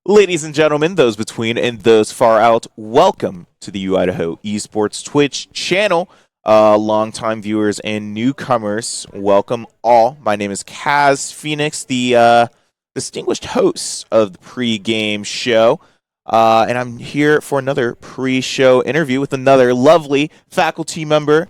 Ladies and gentlemen, those between and those far out, welcome to the Idaho Esports Twitch channel. Longtime viewers and newcomers, welcome all. My name is Kaz Phoenix, the distinguished host of the Pregame show. And I'm here for another pre-show interview with another lovely faculty member.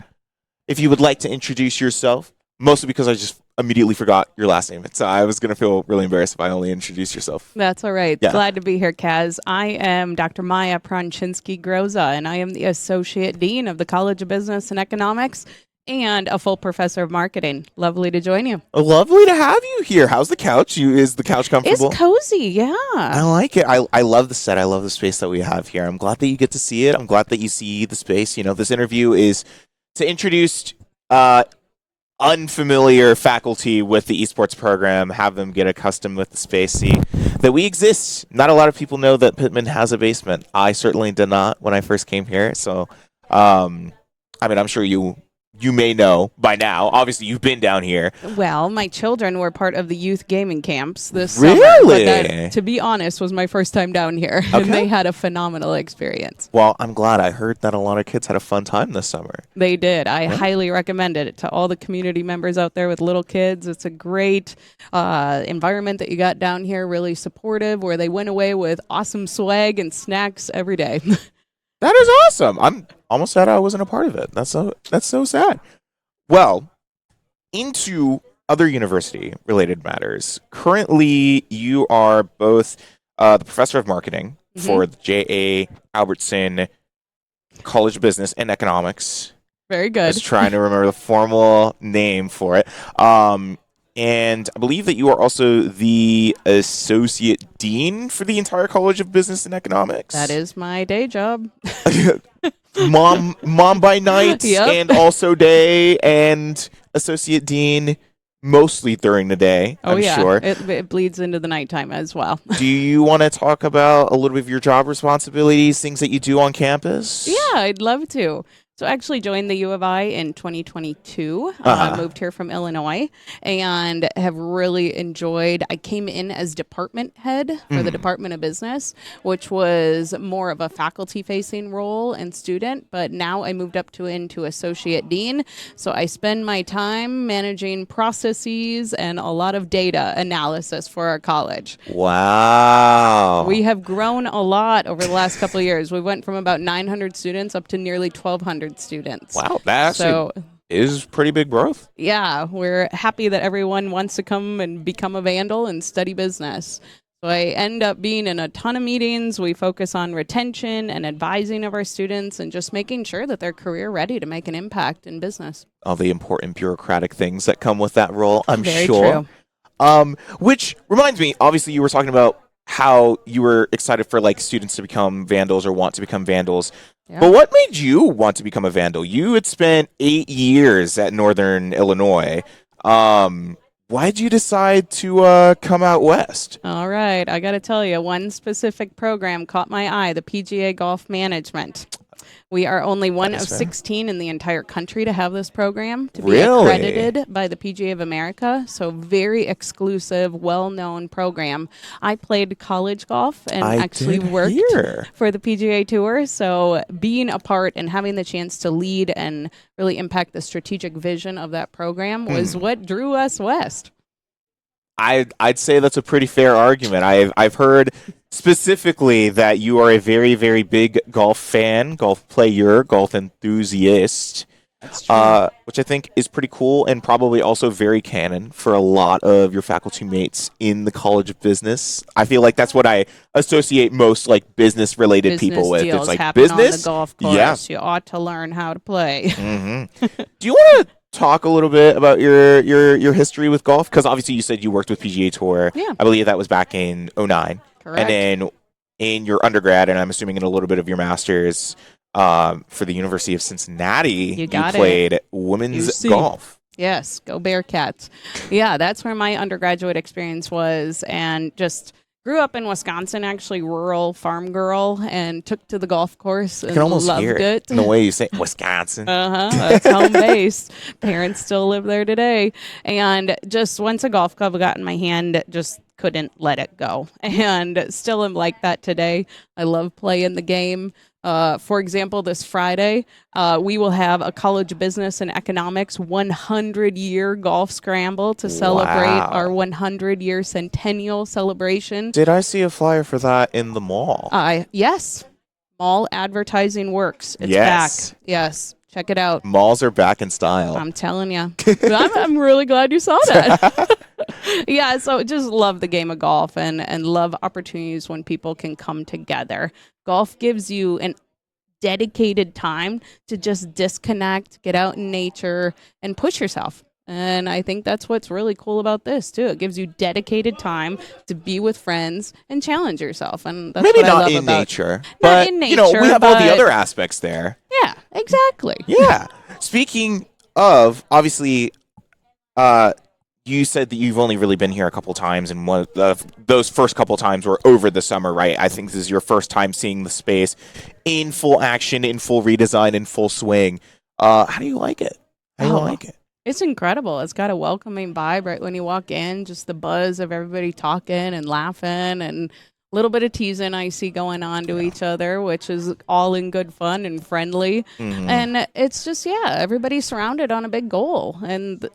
If you would like to introduce yourself, mostly because I just immediately forgot your last name. So I was going to feel really embarrassed if I only introduced yourself. That's all right. Yeah. Glad to be here, Kaz. I am Dr. Mya Groza, and I am the Associate Dean of the College of Business and Economics and a full professor of marketing. Lovely to join you. Lovely to have you here. How's the couch? Is the couch comfortable? It's cozy, yeah. I like it. I love the set. I love the space that we have here. I'm glad that you get to see it. I'm glad that you see the space. You know, this interview is to introduce unfamiliar faculty with the esports program, have them get accustomed with the space, see that we exist. Not a lot of people know that Pittman has a basement. I certainly did not when I first came here. So, I'm sure you may know by now. Obviously, you've been down here. Well, my children were part of the youth gaming camps this Really? summer. But that, to be honest, was my first time down here, Okay. and they had a phenomenal experience. Well, I'm glad. I heard that a lot of kids had a fun time this summer. They did. I highly recommend it to all the community members out there with little kids. It's a great environment that you got down here, really supportive, where they went away with awesome swag and snacks every day. That is awesome. I'm almost sad I wasn't a part of it. That's so sad. Well, into other university-related matters. Currently, you are both the professor of marketing for the J.A. Albertson College of Business and Economics. Very I good. was trying to remember the formal name for it. And I believe that you are also the associate dean for the entire College of Business and Economics. That is my day job. mom by night Yep. and also day, and associate dean mostly during the day. Oh, I'm yeah. sure. It bleeds into the nighttime as well. Do you want to talk about a little bit of your job responsibilities, things that you do on campus? Yeah, I'd love to. So I actually joined the U of I in 2022. Moved here from Illinois and have really enjoyed. I came in as department head for the Department of Business, which was more of a faculty-facing role and student. But now I moved up into associate dean. So I spend my time managing processes and a lot of data analysis for our college. Wow. We have grown a lot over the last couple of years. We went from about 900 students up to nearly 1,200 students. Wow, that actually is pretty big growth. Yeah, we're happy that everyone wants to come and become a Vandal and study business. So I end up being in a ton of meetings. We focus on retention and advising of our students and just making sure that they're career ready to make an impact in business. All the important bureaucratic things that come with that role, I'm Very sure. true. Which reminds me, obviously you were talking about how you were excited for like students to become Vandals or want to become Vandals. Yeah. But what made you want to become a Vandal? You had spent 8 years at Northern Illinois. Why did you decide to come out west? All right, I got to tell you, one specific program caught my eye, the PGA Golf Management. We are only one of 16 in the entire country to have this program, to be accredited by the PGA of America. So very exclusive, well-known program. I played college golf and actually worked for the PGA Tour. So being a part and having the chance to lead and really impact the strategic vision of that program was what drew us west. I'd say that's a pretty fair argument. I've heard specifically that you are a very, very big golf fan, golf player, golf enthusiast. That's true. Which I think is pretty cool and probably also very canon for a lot of your faculty mates in the College of Business. I feel like that's what I associate most like business-related people with. Deals It's like happen business, on the golf course. Yeah. You ought to learn how to play. Do you want to talk a little bit about your history with golf? Because obviously you said you worked with PGA Tour. Yeah. I believe that was back in 2009. Correct. And then in your undergrad, and I'm assuming in a little bit of your master's, for the University of Cincinnati, you played women's golf. Yes, go Bearcats. Yeah, that's where my undergraduate experience was, and just grew up in Wisconsin, actually rural farm girl, and took to the golf course and I can almost loved hear it. in the way you say Wisconsin. That's home base. Parents still live there today. And just once a golf club got in my hand, just couldn't let it go. And still am like that today. I love playing the game. For example, this Friday, we will have a College of Business and Economics 100-year golf scramble to celebrate our 100-year centennial celebration. Did I see a flyer for that in the mall? Yes. Mall advertising works. It's back. Yes. Check it out. Malls are back in style. I'm telling you. I'm really glad you saw that. Yeah, so just love the game of golf and love opportunities when people can come together. Golf gives you an dedicated time to just disconnect, get out in nature, and push yourself. And I think that's what's really cool about this, too. It gives you dedicated time to be with friends and challenge yourself. And that's maybe what I not love in about nature, not but in nature, we have all the other aspects there. Yeah, exactly. Yeah. Speaking of, obviously, you said that you've only really been here a couple times, and one of those first couple times were over the summer, right? I think this is your first time seeing the space in full action, in full redesign, in full swing. How do you like it? How do you like it? It's incredible. It's got a welcoming vibe right when you walk in, just the buzz of everybody talking and laughing and a little bit of teasing I see going on to each other, which is all in good fun and friendly. Mm-hmm. And it's just, everybody's surrounded on a big goal. And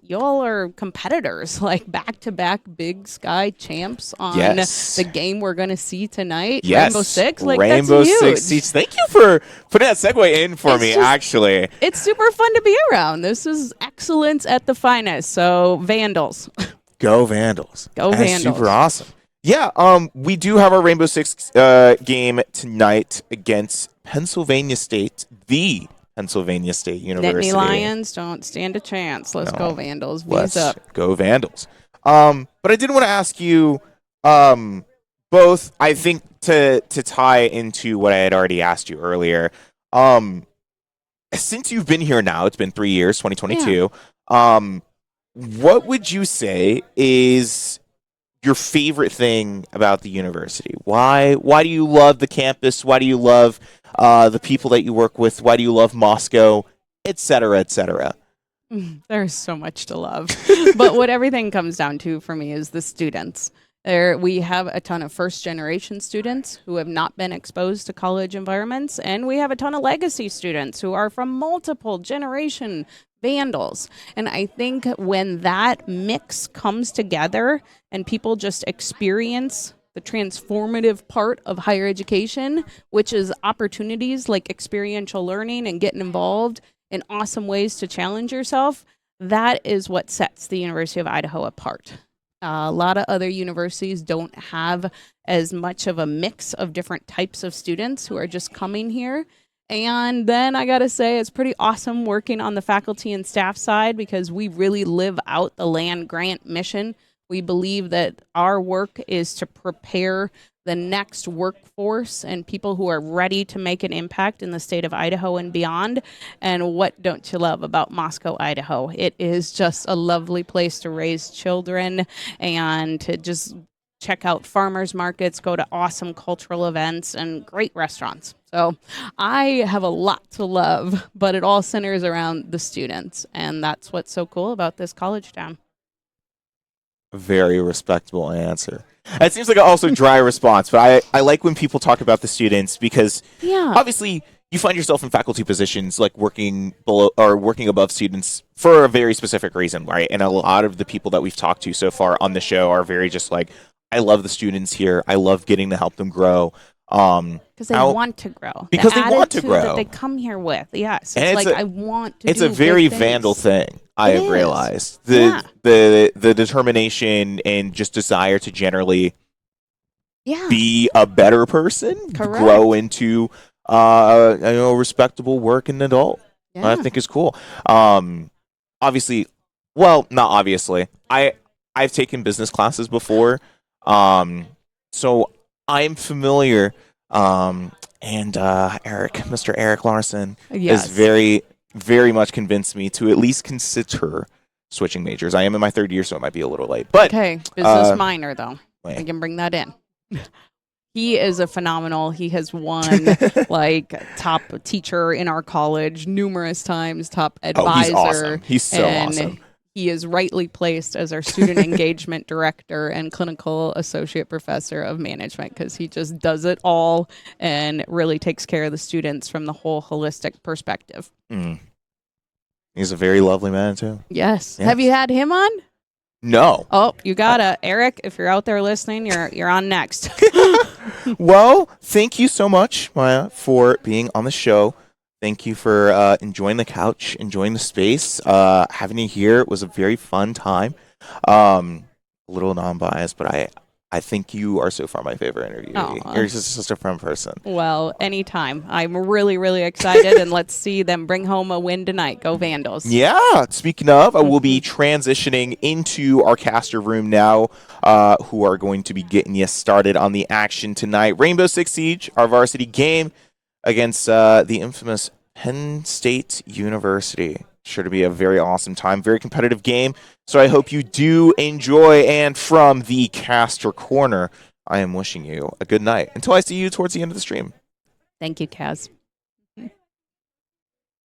y'all are competitors, like back-to-back Big Sky champs on the game we're going to see tonight. Yes. Rainbow Six. Like, Rainbow that's huge. Six seats. Thank you for putting that segue in for me, actually. It's super fun to be around. This is excellence at the finest. So, Vandals. Go Vandals. Go Vandals. Super awesome. Yeah, we do have our Rainbow Six game tonight against Pennsylvania State, the Pennsylvania State University. Nittany Lions don't stand a chance. Let's go Vandals. V's up. Go Vandals. But I did want to ask you both, I think, to tie into what I had already asked you earlier. Since you've been here now, it's been 3 years, 2022. Yeah. What would you say is your favorite thing about the university? Why do you love the campus? Why do you love the people that you work with? Why do you love Moscow, et cetera, et cetera? There's so much to love. But what everything comes down to for me is the students. We have a ton of first-generation students who have not been exposed to college environments, and we have a ton of legacy students who are from multiple generation Vandals. And I think when that mix comes together and people just experience the transformative part of higher education, which is opportunities like experiential learning and getting involved in awesome ways to challenge yourself, that is what sets the University of Idaho apart. A lot of other universities don't have as much of a mix of different types of students who are just coming here. And then I got to say, it's pretty awesome working on the faculty and staff side because we really live out the land grant mission. We believe that our work is to prepare the next workforce and people who are ready to make an impact in the state of Idaho and beyond. And what don't you love about Moscow, Idaho? It is just a lovely place to raise children and to just check out farmers markets, go to awesome cultural events, and great restaurants. So I have a lot to love, but it all centers around the students, and that's what's so cool about this college town. Very respectable answer. It seems like an also dry response, but I like when people talk about the students because obviously you find yourself in faculty positions like working below or working above students for a very specific reason, right? And a lot of the people that we've talked to so far on the show are very just like, I love the students here. I love getting to help them grow. Because they want to grow. Because they want to grow. That they come here with. Yes. It's like I want to do It's a very big Vandal things. thing, I have realized. The determination and just desire to generally be a better person, grow into a respectable working adult. I think is cool. Obviously, well, not obviously. I've taken business classes before. So I'm familiar, and Mr. Eric Larson is very, very much convinced me to at least consider switching majors. I am in my third year, so it might be a little late. But business minor, though. I can bring that in. He is a phenomenal. He has won like top teacher in our college numerous times, top advisor. Oh, he's awesome. He's so awesome. he is rightly placed as our student engagement director and clinical associate professor of management because he just does it all and really takes care of the students from the whole holistic perspective. He's a very lovely man, too. Yes. Have you had him on? No. Oh, you gotta. Eric, if you're out there listening, you're on next. Well, thank you so much, Mya, for being on the show. Thank you for enjoying the couch, enjoying the space. Having you here was a very fun time. A little non-biased, but I think you are so far my favorite interviewee. You're just such a fun person. Well, anytime. I'm really, really excited, and let's see them bring home a win tonight. Go Vandals. Yeah. Speaking of, I will be transitioning into our caster room now, who are going to be getting you started on the action tonight. Rainbow Six Siege, our varsity game against the infamous Penn State University. Sure to be a very awesome time, very competitive game. So I hope you do enjoy. And from the caster corner, I am wishing you a good night until I see you towards the end of the stream. Thank you, Kaz.